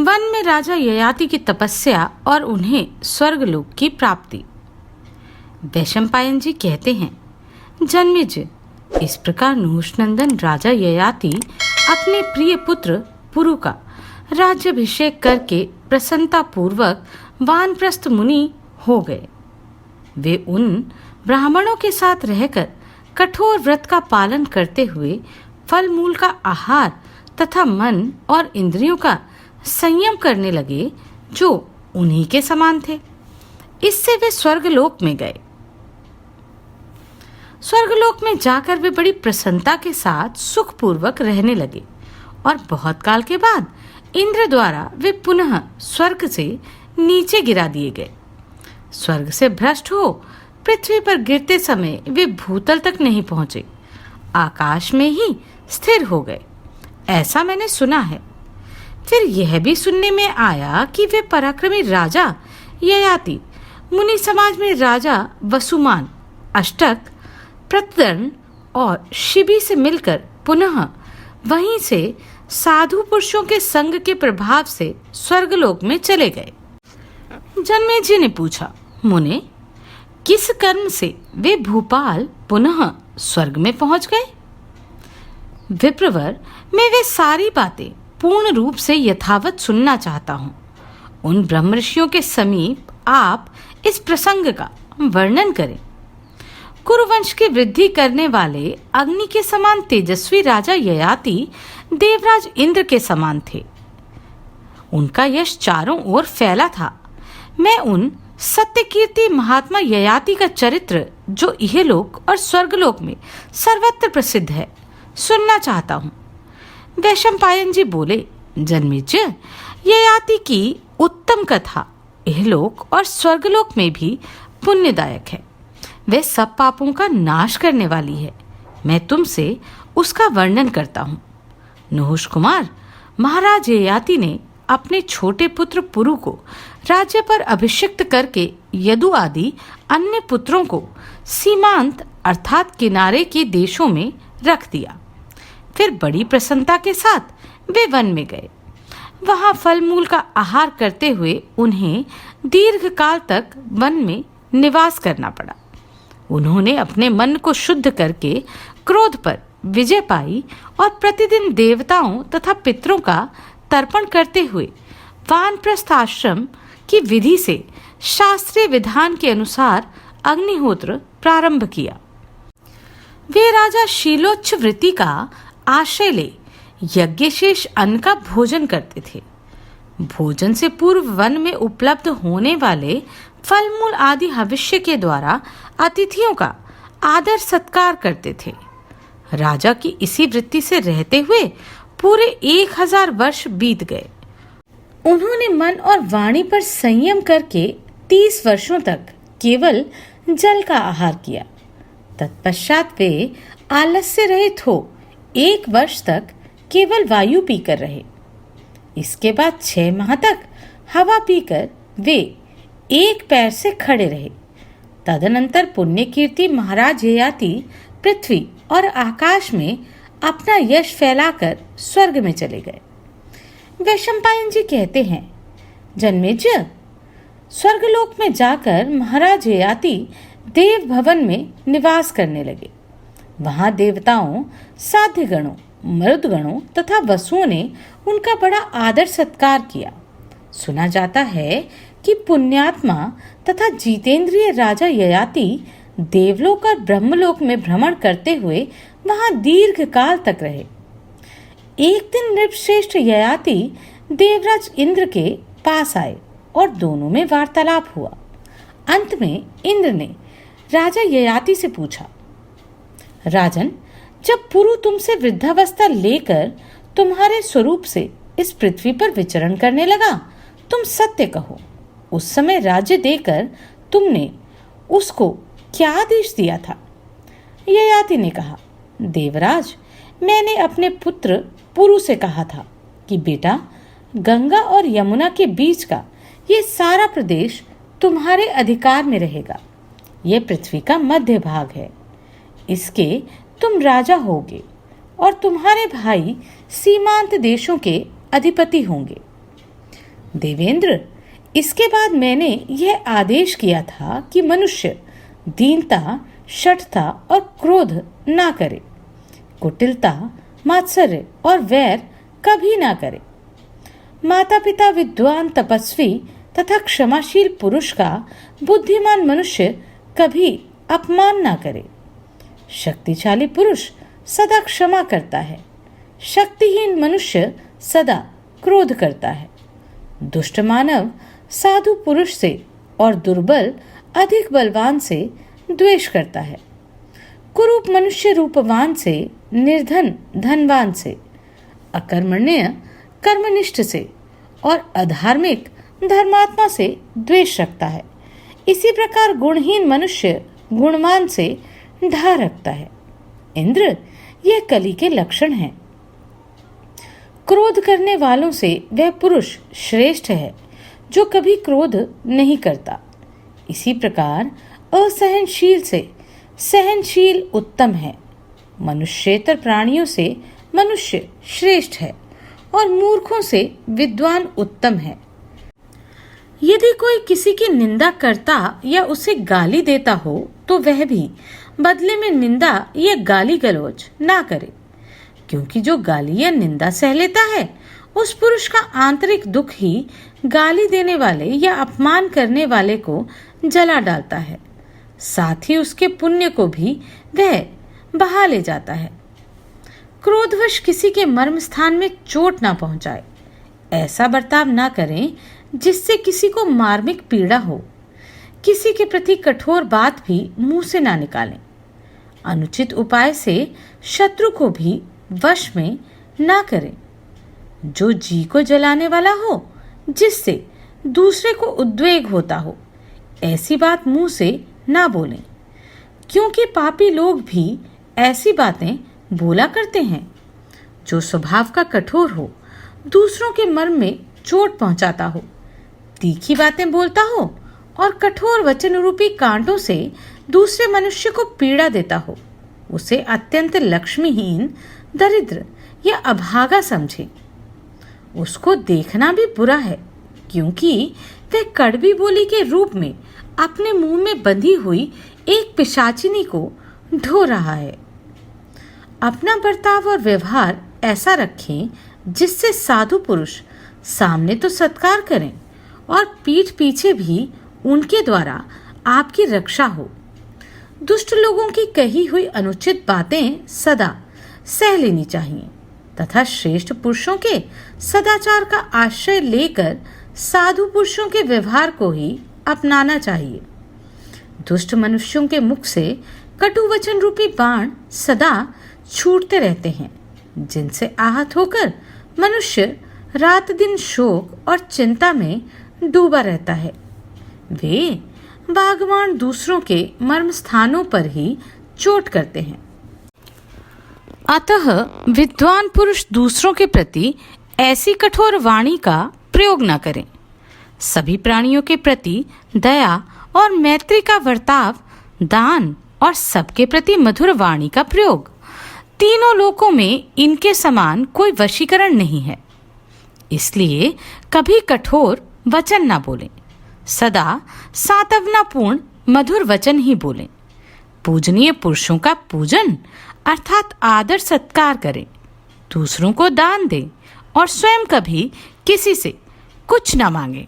One में राजा ययाति की तपस्या और उन्हें स्वर्गलोक की प्राप्ति। वैशंपायन जी कहते हैं, जन्मेजय, इस प्रकार नहुषनंदन राजा ययाति अपने प्रिय पुत्र पुरु का राज्याभिषेक करके प्रसन्नता पूर्वक वानप्रस्थ मुनि हो गए। वे उन ब्राह्मणों के साथ रहकर कठोर व्रत का पालन करते हुए फल मूल का आहार तथा मन और इंद्रियों का संयम करने लगे, जो उन्हीं के समान थे। इससे वे स्वर्गलोक में गए। स्वर्गलोक में जाकर वे बड़ी प्रसन्नता के साथ सुखपूर्वक रहने लगे और बहुत काल के बाद इंद्र द्वारा वे पुनः स्वर्ग से नीचे गिरा दिए गए। स्वर्ग से भ्रष्ट हो पृथ्वी पर गिरते समय वे भूतल तक नहीं पहुंचे, आकाश में ही स्थिर हो गए, ऐसा मैंने सुना है। फिर यह भी सुनने में आया कि वे पराक्रमी राजा ययाति मुनि समाज में राजा वसुमान, अष्टक, प्रतदर्न और शिबी से मिलकर पुनः वहीं से साधु पुरुषों के संग के प्रभाव से स्वर्गलोक में चले गए। जन्मेजय ने पूछा, मुने, किस कर्म से वे भूपाल पुनः स्वर्ग में पहुंच गए? विप्रवर, मैं वे सारी बातें पूर्ण रूप से यथावत सुनना चाहता हूँ। उन ब्रह्म ऋषियों के समीप आप इस प्रसंग का वर्णन करें। कुरुवंश की वृद्धि करने वाले अग्नि के समान तेजस्वी राजा ययाति देवराज इंद्र के समान थे। उनका यश चारों ओर फैला था। मैं उन सत्यकीर्ति महात्मा ययाति का चरित्र, जो इहलोक और स्वर्गलोक में सर्वत्र प्रसिद्ध है, सुनना चाहता हूँ। वैशंपायन जी बोले, जन्मेजय, ययाति की उत्तम कथा इहलोक और स्वर्गलोक में भी पुण्यदायक है। वह सब पापों का नाश करने वाली है। मैं तुमसे उसका वर्णन करता हूँ। नहुष कुमार, महाराज ययाति ने अपने छोटे पुत्र पुरु को राज्य पर अभिषिक्त करके यदु आदि अन्य पुत्रों को सीमांत अर्थात किनारे के देशों में रख दिया। फिर बड़ी प्रसन्नता के साथ वे वन में गए। वहां फल मूल का आहार करते हुए उन्हें दीर्घ काल तक वन में निवास करना पड़ा। उन्होंने अपने मन को शुद्ध करके क्रोध पर विजय पाई और प्रतिदिन देवताओं तथा पितरों का तर्पण करते हुए वानप्रस्थ आश्रम की विधि से शास्त्रीय विधान के अनुसार अग्निहोत्र प्रारंभ किया। वे राजा शीलोच्छ वृत्ति का आश्रय ले यज्ञशेष अन्न का भोजन करते थे। भोजन से पूर्व वन में उपलब्ध होने वाले फल मूल आदि हविष्य के द्वारा अतिथियों का आदर सत्कार करते थे। राजा की इसी वृत्ति से रहते हुए पूरे 1000 वर्ष बीत गए। उन्होंने मन और वाणी पर संयम करके 30 वर्षों तक केवल जल का आहार किया। तत्पश्चात वे आलस्य रहित हो 1 वर्ष तक केवल वायु पीकर रहे। इसके बाद 6 माह तक हवा पीकर वे एक पैर से खड़े रहे। तदनंतर पुण्यकीर्ति महाराज ययाति पृथ्वी और आकाश में अपना यश फैलाकर स्वर्ग में चले गए। वैशंपायन जी कहते हैं, जन्मेजय, स्वर्गलोक में जाकर महाराज ययाति देव भवन में निवास करने लगे। वहां देवताओं, साध्य गणों, मरुद गणों तथा वसुओं ने उनका बड़ा आदर सत्कार किया। सुना जाता है कि पुण्यात्मा तथा जितेंद्रिय राजा ययाति देवलोक और ब्रह्मलोक में भ्रमण करते हुए वहां दीर्घ काल तक रहे। एक दिन नृपश्रेष्ठ ययाति देवराज इंद्र के पास आए और दोनों में वार्तालाप हुआ। अंत में इंद्र ने राजा ययाति से पूछा, राजन, जब पुरु तुमसे वृद्धावस्था लेकर तुम्हारे स्वरूप से इस पृथ्वी पर विचरण करने लगा, तुम सत्य कहो, उस समय राज्य देकर तुमने उसको क्या आदेश दिया था? ययाति ने कहा, देवराज, मैंने अपने पुत्र पुरु से कहा था कि बेटा, गंगा और यमुना के बीच का ये सारा प्रदेश तुम्हारे अधिकार में रहेगा। यह पृथ्वी का मध्य भाग है। इसके तुम राजा होगे और तुम्हारे भाई सीमांत देशों के अधिपति होंगे। देवेंद्र, इसके बाद मैंने यह आदेश किया था कि मनुष्य दीनता, शठता और क्रोध ना करे, कुटिलता, मात्सर्य और वैर कभी ना करे। माता पिता, विद्वान, तपस्वी तथा क्षमाशील पुरुष का बुद्धिमान मनुष्य कभी अपमान ना करे। शक्तिशाली पुरुष सदा क्षमा करता है, शक्तिहीन मनुष्य सदा क्रोध करता है। दुष्ट मानव साधु पुरुष से और दुर्बल अधिक बलवान से द्वेष करता है। कुरूप मनुष्य रूपवान से, निर्धन धनवान से, अकर्मण्य कर्मनिष्ठ से और अधार्मिक धर्मात्मा से द्वेष रखता है। इसी प्रकार गुणहीन मनुष्य गुणवान से ढा रखता है। इंद्र, यह कली के लक्षण हैं। क्रोध करने वालों से वह पुरुष श्रेष्ठ है जो कभी क्रोध नहीं करता। इसी प्रकार असहनशील से सहनशील उत्तम है। मनुष्येतर प्राणियों से मनुष्य श्रेष्ठ है और मूर्खों से विद्वान उत्तम है। यदि कोई किसी की निंदा करता या उसे गाली देता हो तो वह भी बदले में निंदा या गाली गलौज ना करे, क्योंकि जो गाली या निंदा सह लेता है उस पुरुष का आंतरिक दुख ही गाली देने वाले या अपमान करने वाले को जला डालता है, साथ ही उसके पुण्य को भी वह बहा ले जाता है। क्रोधवश किसी के मर्म स्थान में चोट ना पहुंचाए। ऐसा बर्ताव ना करें जिससे किसी को मार्मिक पीड़ा हो। किसी के प्रति कठोर बात भी मुंह से ना निकालें। अनुचित उपाय से शत्रु को भी वश में ना करें। जो जी को जलाने वाला हो, जिससे दूसरे को उद्वेग होता हो, ऐसी बात मुंह से ना बोलें, क्योंकि पापी लोग भी ऐसी बातें बोला करते हैं। जो स्वभाव का कठोर हो, दूसरों के मर्म में चोट पहुंचाता हो, तीखी बातें बोलता हो और कठोर वचन रूपी कांटों से दूसरे मनुष्य को पीड़ा देता हो, उसे अत्यंत लक्ष्मीहीन, दरिद्र या अभागा समझे। उसको देखना भी बुरा है, क्योंकि वह कड़वी बोली के रूप में अपने मुंह में बंधी हुई एक पिशाचिनी को ढो रहा है। अपना बर्ताव और व्यवहार ऐसा रखें जिससे साधु पुरुष सामने तो सत्कार करें और पीठ पीछे भी उनके द्वारा आपकी रक्षा हो। दुष्ट लोगों की कही हुई अनुचित बातें सदा सह लेनी चाहिए तथा श्रेष्ठ पुरुषों के सदाचार का आश्रय लेकर साधु पुरुषों के व्यवहार को ही अपनाना चाहिए। दुष्ट मनुष्यों के मुख से कटु वचन रूपी बाण सदा छूटते रहते हैं, जिनसे आहत होकर मनुष्य रात दिन शोक और चिंता में डूबा रहता है। वे बागवान दूसरों के मर्म स्थानों पर ही चोट करते हैं। अतः विद्वान पुरुष दूसरों के प्रति ऐसी कठोर वाणी का प्रयोग न करें। सभी प्राणियों के प्रति दया और मैत्री का वर्ताव, दान और सबके प्रति मधुर वाणी का प्रयोग, तीनों लोकों में इनके समान कोई वशीकरण नहीं है। इसलिए कभी कठोर वचन ना बोलें, सदा सांत्वनापूर्ण मधुर वचन ही बोलें। पूजनीय पुरुषों का पूजन अर्थात आदर सत्कार करें, दूसरों को दान दें और स्वयं कभी किसी से कुछ न मांगे।